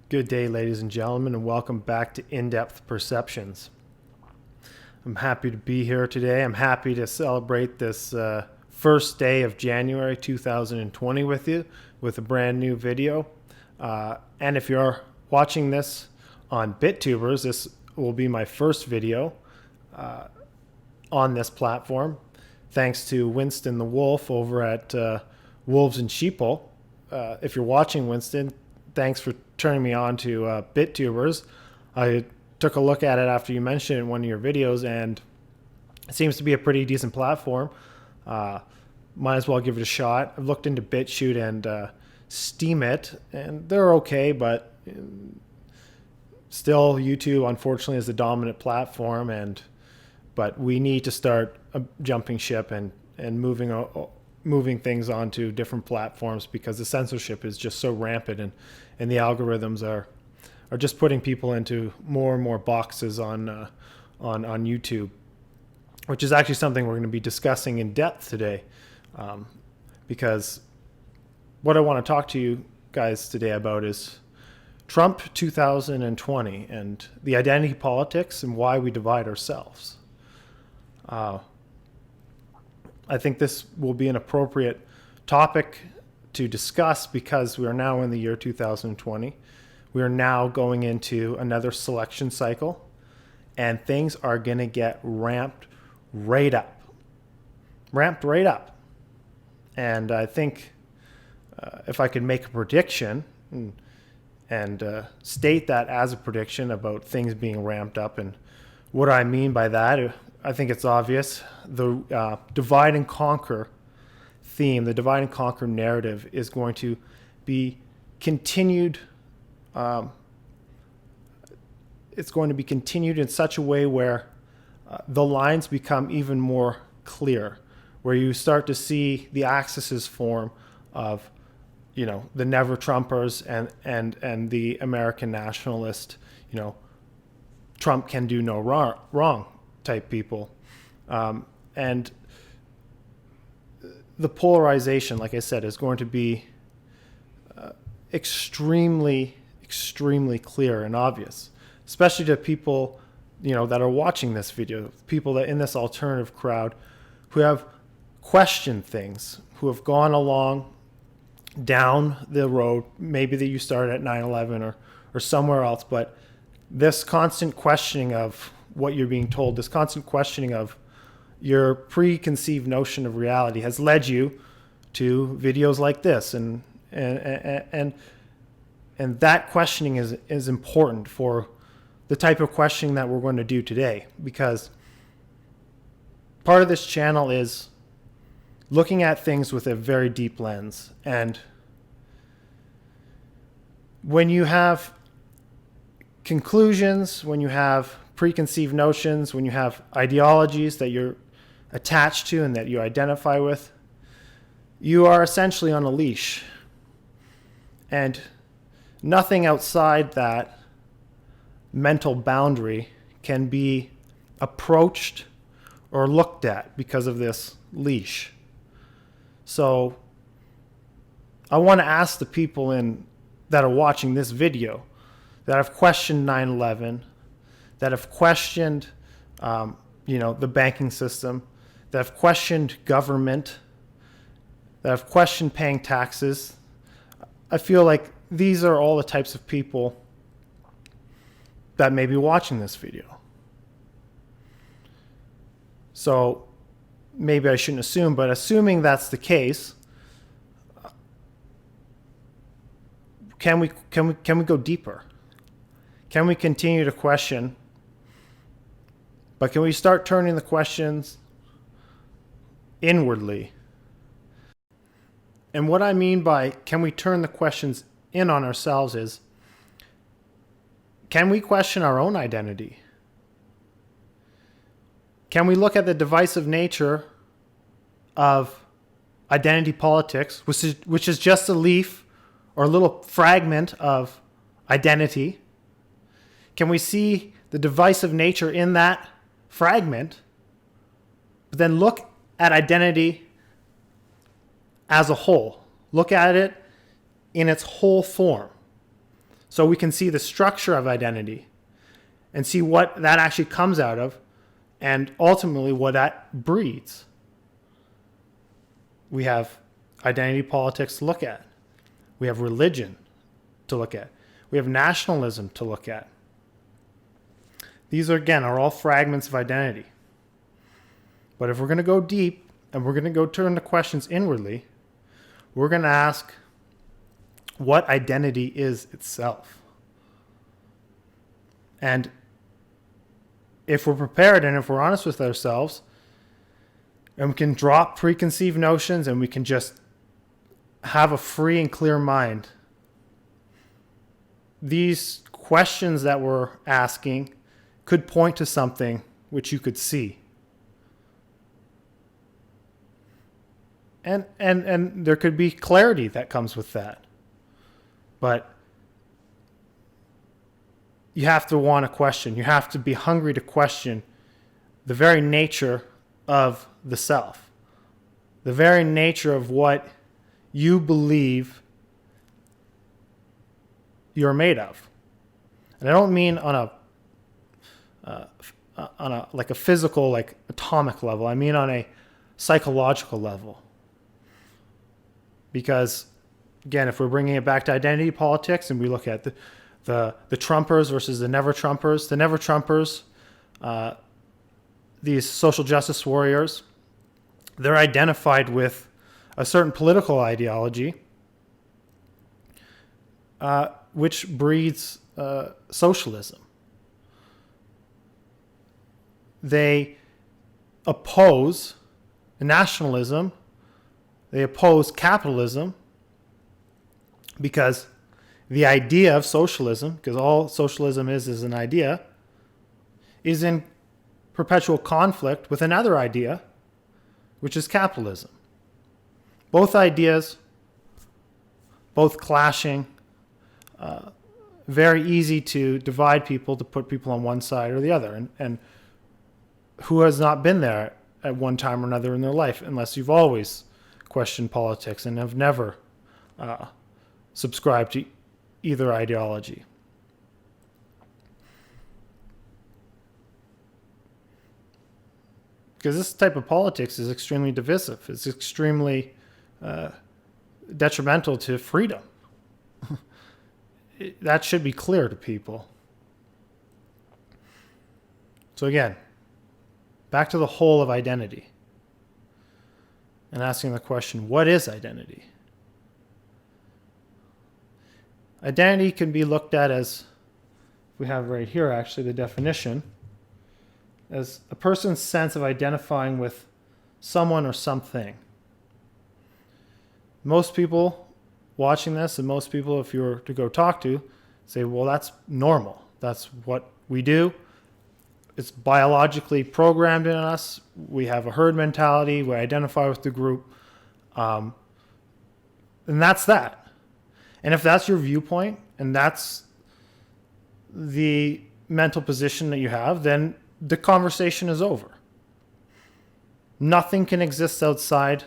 Good day, ladies and gentlemen, and welcome back to In-Depth Perceptions. I'm happy to be here today. I'm happy to celebrate this first day of January 2020 with you with a brand new video. And if you're watching this on BitTubers, this will be my first video on this platform. Thanks to Winston the Wolf over at Wolves and Sheeple. If you're watching, Winston, thanks for turning me on to BitTubers. I took a look at it after you mentioned it in one of your videos, and it seems to be a pretty decent platform. Might as well give it a shot. I've looked into BitChute and Steemit, and they're okay, but still YouTube, unfortunately, is the dominant platform. But we need to start jumping ship and moving things onto different platforms, because the censorship is just so rampant, and the algorithms are just putting people into more and more boxes on YouTube, which is actually something we're going to be discussing in depth today, because what I want to talk to you guys today about is Trump 2020 and the identity politics and why we divide ourselves. I think this will be an appropriate topic to discuss because we are now in the year 2020. We are now going into another selection cycle, and things are going to get ramped right up. And I think if I could make a prediction and state that as a prediction about things being ramped up, and what I mean by that, I think it's obvious. The divide and conquer theme, the divide and conquer narrative, is going to be continued. It's going to be continued in such a way where the lines become even more clear, where you start to see the axes form of, the Never Trumpers and the American nationalist, Trump can do no wrong type people. And the polarization, like I said, is going to be extremely clear and obvious, especially to people, that are watching this video, people that in this alternative crowd who have questioned things, who have gone along down the road, maybe that you started at 9/11 or somewhere else, but this constant questioning of what you're being told, this constant questioning of your preconceived notion of reality has led you to videos like this, and that questioning is important for the type of questioning that we're going to do today, because part of this channel is looking at things with a very deep lens. And when you have conclusions, when you have preconceived notions, when you have ideologies that you're attached to and that you identify with, you are essentially on a leash. And nothing outside that mental boundary can be approached or looked at because of this leash. So I want to ask the people that are watching this video that have questioned 9/11, that have questioned, the banking system, that have questioned government, that have questioned paying taxes. I feel like these are all the types of people that may be watching this video. So maybe I shouldn't assume, but assuming that's the case, can we go deeper? Can we continue to question? But can we start turning the questions inwardly? And what I mean by can we turn the questions in on ourselves is, can we question our own identity? Can we look at the divisive nature of identity politics, which is just a leaf or a little fragment of identity? Can we see the divisive nature in that fragment, but then look at identity as a whole? Look at it in its whole form. So we can see the structure of identity and see what that actually comes out of and ultimately what that breeds. We have identity politics to look at. We have religion to look at. We have nationalism to look at. These are all fragments of identity. But if we're going to go deep and we're going to go turn the questions inwardly, we're going to ask what identity is itself. And if we're prepared and if we're honest with ourselves, and we can drop preconceived notions and we can just have a free and clear mind, these questions that we're asking could point to something which you could see. And there could be clarity that comes with that. But you have to want to question. You have to be hungry to question the very nature of the self, the very nature of what you believe you're made of. And I don't mean on a like a physical, like atomic level. I mean on a psychological level. Because, again, if we're bringing it back to identity politics and we look at the Trumpers versus the never Trumpers, these social justice warriors, they're identified with a certain political ideology, which breeds socialism. They oppose nationalism. They oppose capitalism because the idea of socialism, because all socialism is an idea, is in perpetual conflict with another idea, which is capitalism. Both ideas, both clashing, very easy to divide people, to put people on one side or the other. And who has not been there at one time or another in their life, unless you've always questioned politics and have never subscribed to either ideology. Because this type of politics is extremely divisive. It's extremely detrimental to freedom. That should be clear to people. So again, back to the whole of identity. And asking the question, what is identity? Identity can be looked at as, we have right here actually the definition, as a person's sense of identifying with someone or something. Most people watching this, and most people, if you were to go talk to, say, well, that's normal. That's what we do. It's biologically programmed in us. We have a herd mentality. We identify with the group. And that's that. And if that's your viewpoint and that's the mental position that you have, then the conversation is over. Nothing can exist outside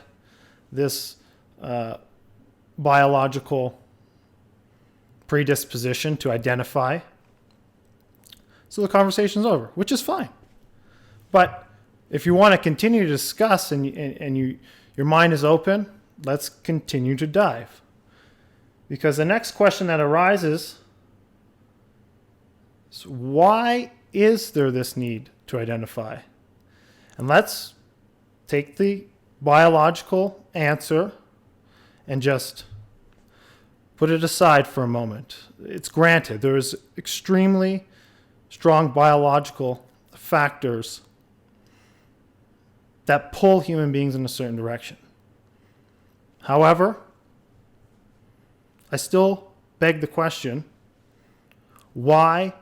this biological predisposition to identify. So the conversation's over, which is fine. But if you want to continue to discuss and your mind is open, let's continue to dive. Because the next question that arises is, why is there this need to identify? And let's take the biological answer and just put it aside for a moment. It's granted, there is extremely strong biological factors that pull human beings in a certain direction. However, I still beg the question, why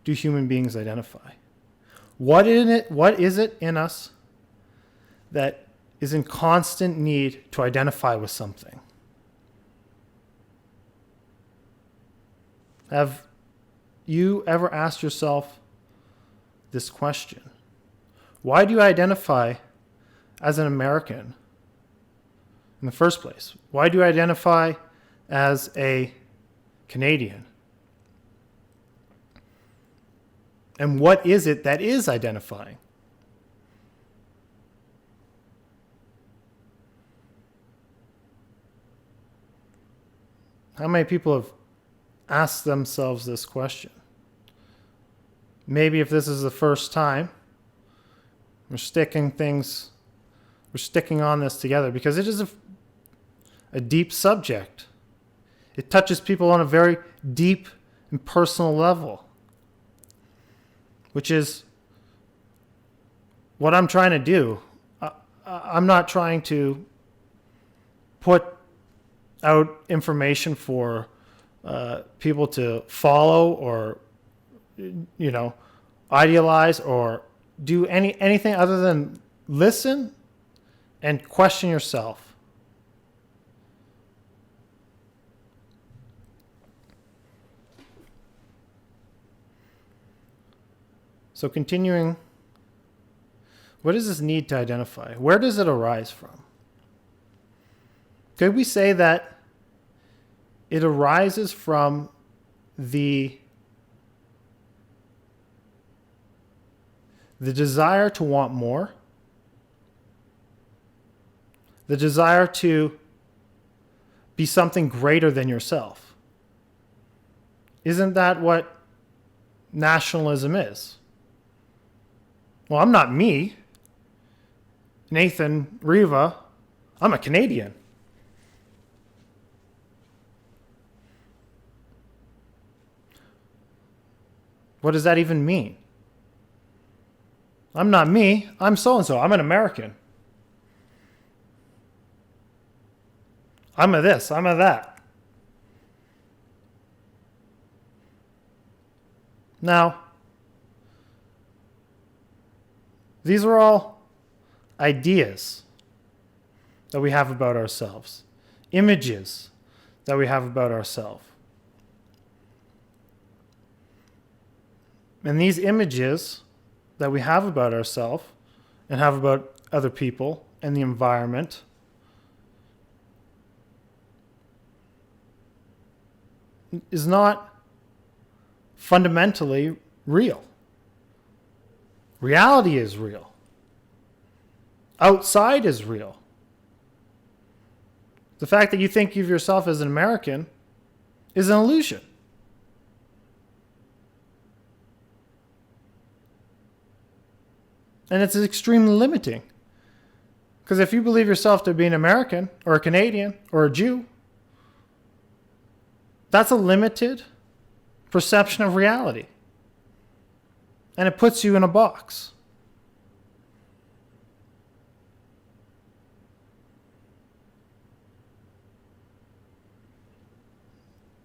do human beings identify? What is it in us that is in constant need to identify with something? Have you ever asked yourself this question? Why do you identify as an American in the first place? Why do you identify as a Canadian And what is it that is identifying? How many people have asked themselves this question? Maybe if this is the first time, we're sticking on this together because it is a deep subject. It touches people on a very deep and personal level, which is what I'm trying to do. I'm not trying to put out information for people to follow or, idealize or do anything other than listen and question yourself. So continuing, what is this need to identify? Where does it arise from? Could we say that it arises from the desire to want more, the desire to be something greater than yourself? Isn't that what nationalism is? Well, I'm not me, Nathan Riva. I'm a Canadian. What does that even mean? I'm not me. I'm so-and-so. I'm an American. I'm a this. I'm a that. Now, these are all ideas that we have about ourselves, images that we have about ourselves. And these images that we have about ourselves and have about other people and the environment is not fundamentally real. Reality is real. Outside is real. The fact that you think of yourself as an American is an illusion. And it's extremely limiting. Because if you believe yourself to be an American or a Canadian or a Jew, that's a limited perception of reality. And it puts you in a box.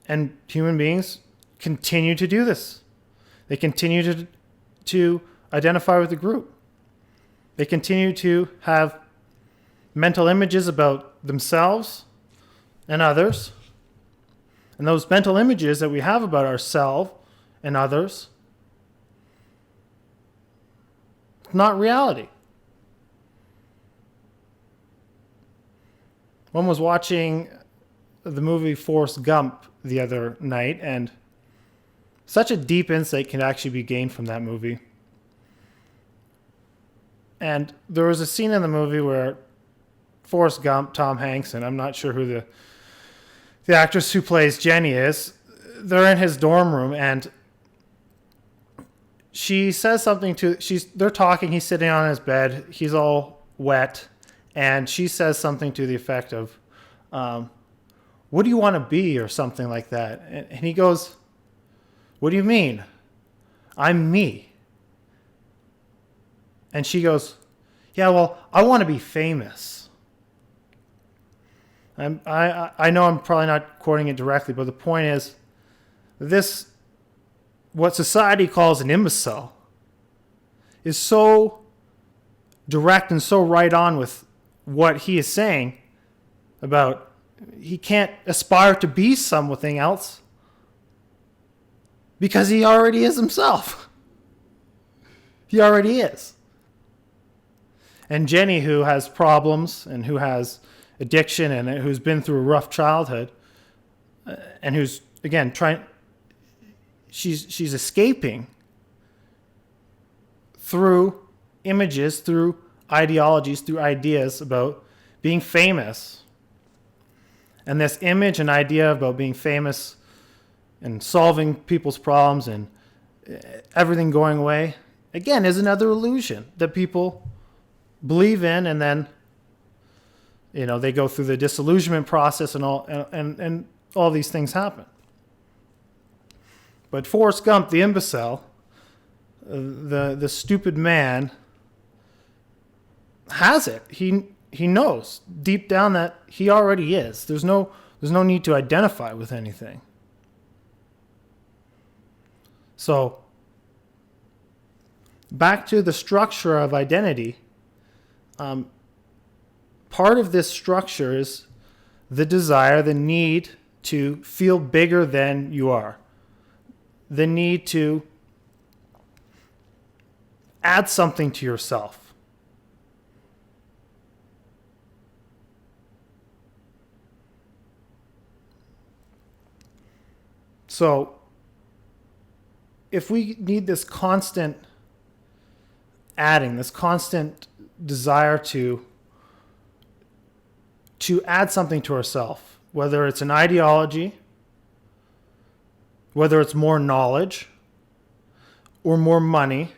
And human beings continue to do this. They continue to identify with the group. They continue to have mental images about themselves and others. And those mental images that we have about ourselves and others, not reality. One was watching the movie Forrest Gump the other night, and such a deep insight can actually be gained from that movie. And there was a scene in the movie where Forrest Gump, Tom Hanks, and I'm not sure who the actress who plays Jenny is, they're in his dorm room, and she says something they're talking, he's sitting on his bed, he's all wet, and she says something to the effect of, what do you want to be, or something like that. And he goes, what do you mean? I'm me. And she goes, yeah, well, I want to be famous. I know I'm probably not quoting it directly, but the point is, this, what society calls an imbecile, is so direct and so right on with what he is saying about he can't aspire to be something else because he already is himself. He already is. And Jenny, who has problems and who has addiction and who's been through a rough childhood, and who's, again, she's escaping through images, through ideologies, through ideas about being famous. And this image and idea about being famous and solving people's problems and everything going away, again, is another illusion that people believe in, and then they go through the disillusionment process and all these things happen. But Forrest Gump, the imbecile, the stupid man, has it. He knows deep down that he already is. There's no need to identify with anything. So back to the structure of identity. Part of this structure is the desire, the need to feel bigger than you are. The need to add something to yourself. So, if we need this constant adding, this constant desire to add something to ourselves, whether it's an ideology, whether it's more knowledge, or more money,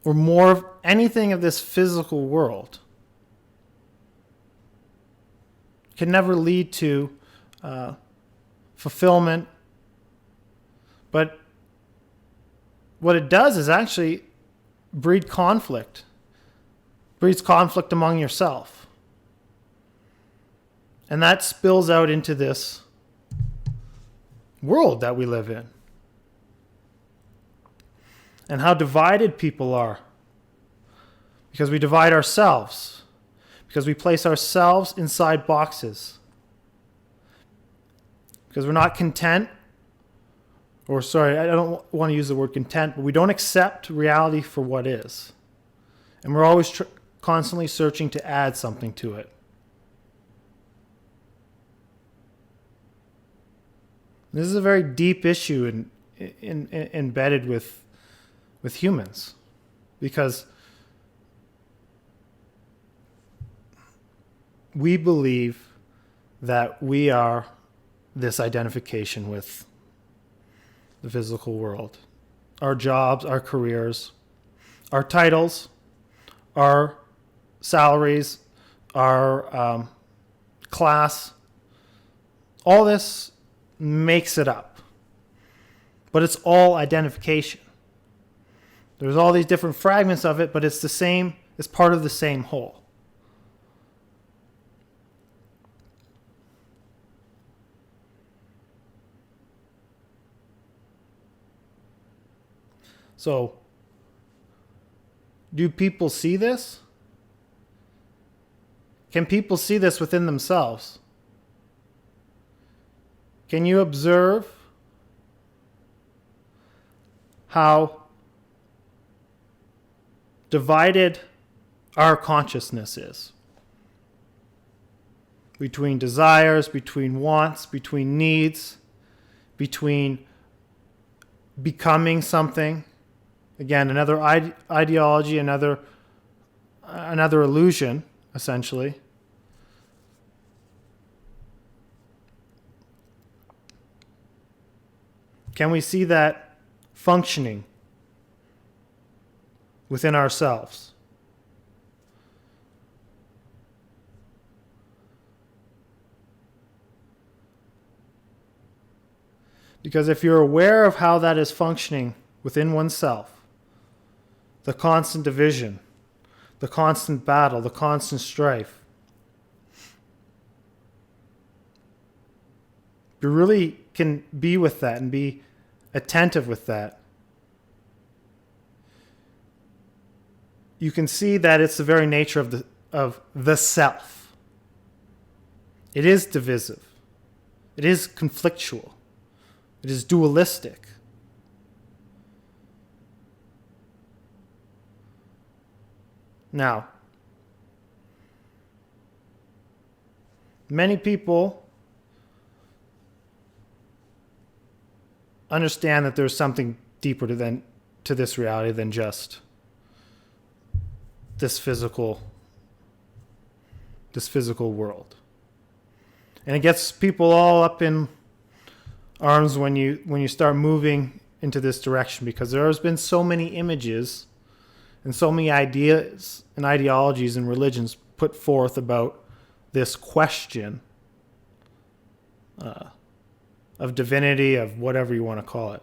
or more of anything of this physical world, can never lead to fulfillment. But what it does is actually breeds conflict among yourself. And that spills out into this world that we live in. And how divided people are. Because we divide ourselves. Because we place ourselves inside boxes. Because we're not content. I don't want to use the word content, but we don't accept reality for what is. And we're always constantly searching to add something to it. This is a very deep issue embedded with humans, because we believe that we are this identification with the physical world. Our jobs, our careers, our titles, our salaries, our class, all this makes it up. But it's all identification. There's all these different fragments of it, but it's the same, it's part of the same whole. So, do people see this? Can people see this within themselves? Can you observe how divided our consciousness is? Between desires, between wants, between needs, between becoming something. Again, another ideology, another illusion, essentially. Can we see that functioning within ourselves? Because if you're aware of how that is functioning within oneself, the constant division, the constant battle, the constant strife, you really can be with that and be attentive with that. You can see that it's the very nature of the self. It is divisive. It is conflictual. It is dualistic. Now, many people understand that there's something deeper to to this reality than just this physical world. And it gets people all up in arms when you start moving into this direction, because there has been so many images and so many ideas and ideologies and religions put forth about this question of divinity, of whatever you want to call it.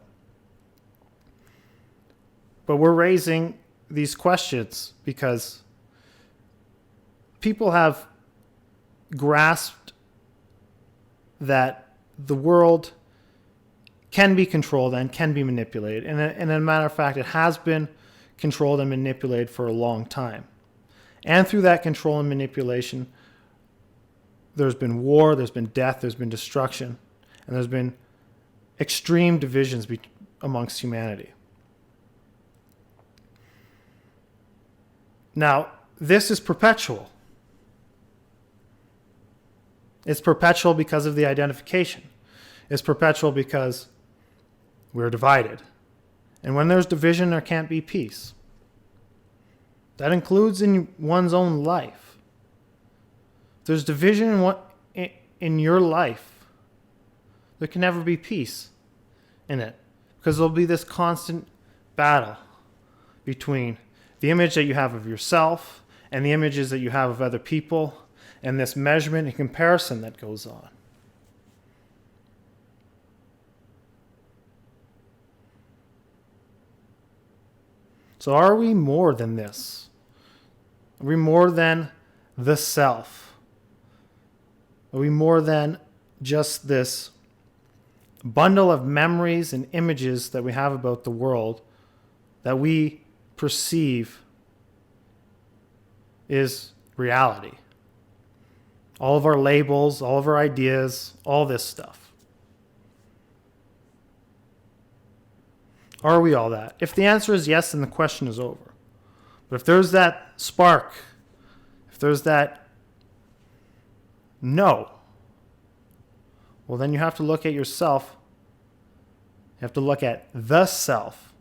But we're raising these questions because people have grasped that the world can be controlled and can be manipulated. And as a matter of fact, it has been controlled and manipulated for a long time. And through that control and manipulation, there's been war, there's been death, there's been destruction, and there's been extreme divisions amongst humanity. Now, this is perpetual. It's perpetual because of the identification. It's perpetual because we're divided. And when there's division, there can't be peace. That includes in one's own life. If there's division in your life, there can never be peace in it, because there'll be this constant battle between the image that you have of yourself and the images that you have of other people, and this measurement and comparison that goes on. So are we more than this? Are we more than the self? Are we more than just this bundle of memories and images that we have about the world that we perceive is reality? All of our labels, all of our ideas, all this stuff. Are we all that? If the answer is yes, then the question is over. But if there's that spark, if there's that no, well, then you have to look at yourself. You have to look at the self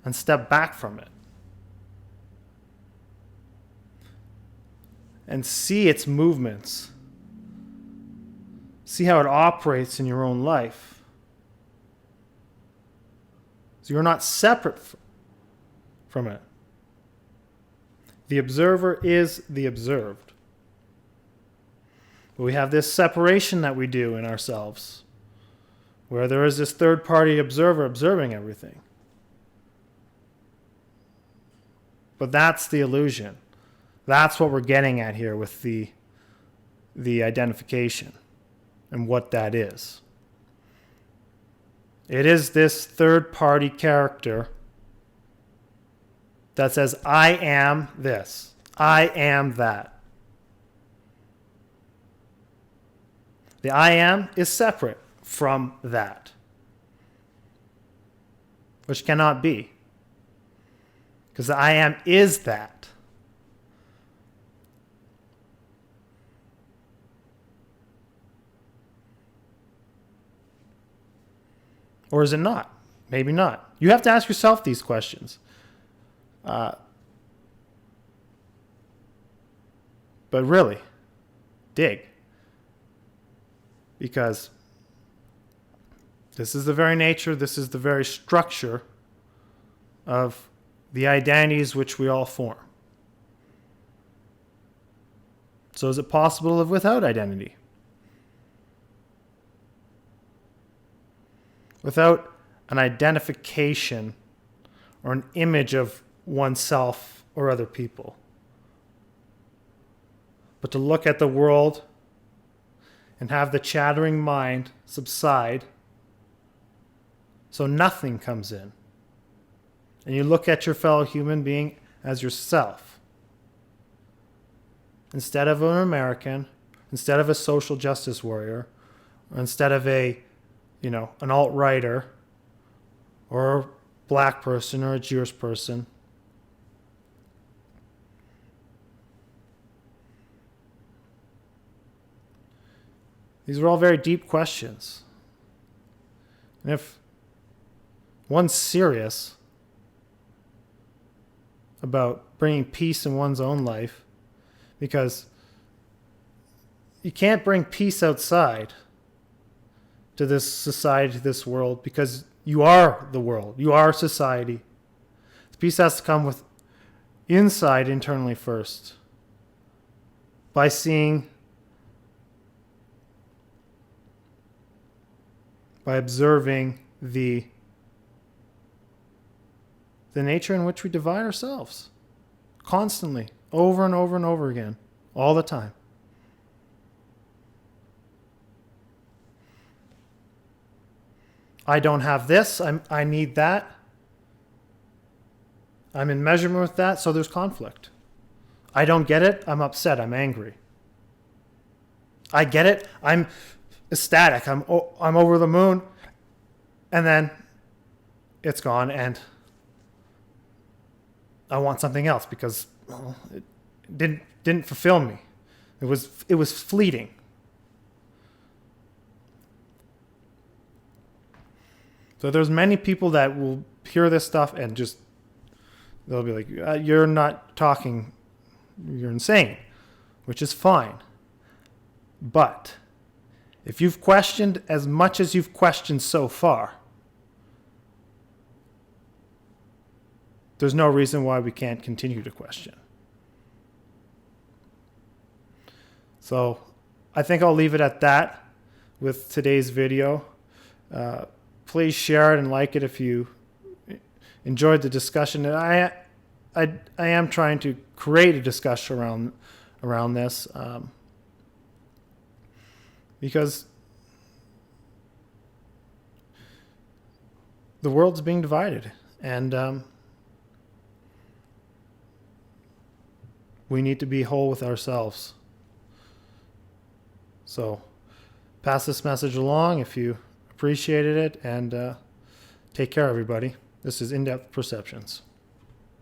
and step back from it. And see its movements. See how it operates in your own life. So you're not separate from it. The observer is the observed. But we have this separation that we do in ourselves, where there is this third-party observer observing everything. But that's the illusion. That's what we're getting at here with the identification and what that is. It is this third-party character that says, I am this. I am that. The I am is separate from that, which cannot be, because the I am is that. Or is it not? Maybe not. You have to ask yourself these questions. But really, dig. Because this is the very nature, this is the very structure of the identities which we all form. So is it possible to live without identity? Without an identification or an image of oneself or other people. But to look at the world and have the chattering mind subside so nothing comes in. And you look at your fellow human being as yourself. Instead of an American, instead of a social justice warrior, or instead of an alt-righter, or a black person, or a Jewish person. These are all very deep questions. And if one's serious about bringing peace in one's own life, because you can't bring peace outside to this society, to this world, because you are the world. You are society. The peace has to come with inside, internally first, by seeing, by observing the nature in which we divide ourselves constantly, over and over and over again, all the time. I don't have this, I need that. I'm in measurement with that, so there's conflict. I don't get it, I'm upset, I'm angry. I get it, I'm ecstatic, I'm over the moon, and then it's gone, and I want something else because it didn't fulfill me. It was fleeting. So there's many people that will hear this stuff and just, they'll be like, you're not talking, you're insane, which is fine. But if you've questioned as much as you've questioned so far, there's no reason why we can't continue to question. So I think I'll leave it at that with today's video. Please share it and like it if you enjoyed the discussion. And I am trying to create a discussion around this because the world's being divided, and we need to be whole with ourselves. So pass this message along if you appreciated it, and take care, everybody. This is In-Depth Perceptions.